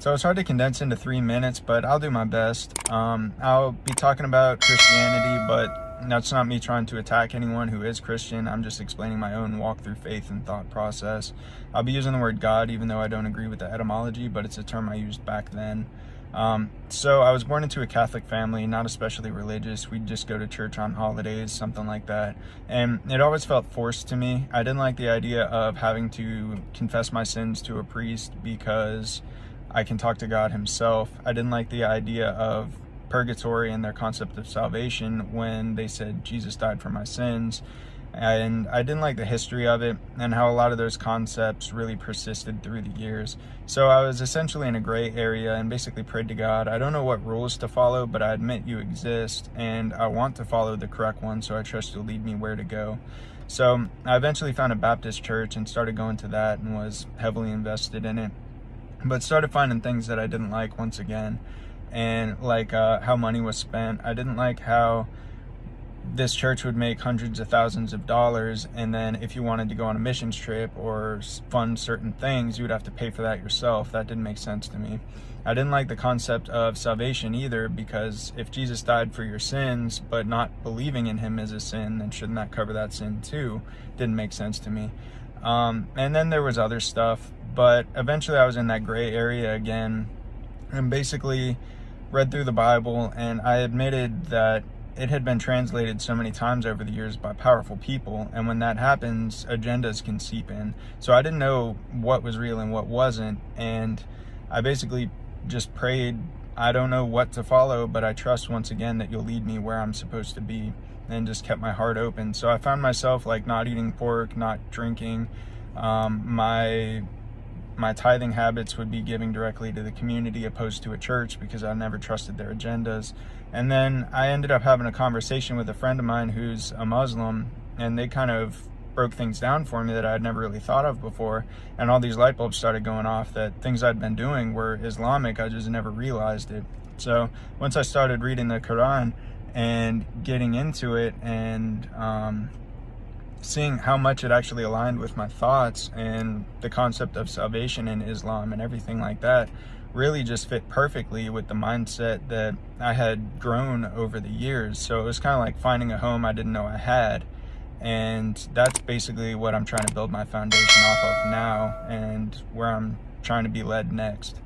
So it's hard to condense into 3 minutes, but I'll do my best. I'll be talking about Christianity, but that's not me trying to attack anyone who is Christian. I'm just explaining my own walk through faith and thought process. I'll be using the word God, even though I don't agree with the etymology, but it's a term I used back then. So I was born into a Catholic family, not especially religious. We'd just go to church on holidays, something like that. And it always felt forced to me. I didn't like the idea of having to confess my sins to a priest because I can talk to God himself. I didn't like the idea of purgatory and their concept of salvation when they said Jesus died for my sins. And I didn't like the history of it and how a lot of those concepts really persisted through the years. So I was essentially in a gray area and basically prayed to God. I don't know what rules to follow, but I admit you exist and I want to follow the correct one, so I trust you'll lead me where to go. So I eventually found a Baptist church and started going to that and was heavily invested in it, but started finding things that I didn't like once again. And like how money was spent. I didn't like how this church would make hundreds of thousands of dollars, and then if you wanted to go on a missions trip or fund certain things, you would have to pay for that yourself. That didn't make sense to me. I didn't like the concept of salvation either, because if Jesus died for your sins, but not believing in him is a sin, then shouldn't that cover that sin too? Didn't make sense to me. And then there was other stuff, but eventually I was in that gray area again, and basically read through the Bible, and I admitted that it had been translated so many times over the years by powerful people, and when that happens, agendas can seep in. So I didn't know what was real and what wasn't, and I basically just prayed, I don't know what to follow, but I trust once again that you'll lead me where I'm supposed to be, and just kept my heart open. So I found myself like not eating pork, not drinking. My tithing habits would be giving directly to the community opposed to a church, because I never trusted their agendas. And then I ended up having a conversation with a friend of mine who's a Muslim, and they kind of broke things down for me that I had never really thought of before. And all these light bulbs started going off that things I'd been doing were Islamic. I just never realized it. So once I started reading the Quran and getting into it and seeing how much it actually aligned with my thoughts and the concept of salvation in Islam and everything like that, really just fit perfectly with the mindset that I had grown over the years. So it was kind of like finding a home I didn't know I had. And that's basically what I'm trying to build my foundation off of now, and where I'm trying to be led next.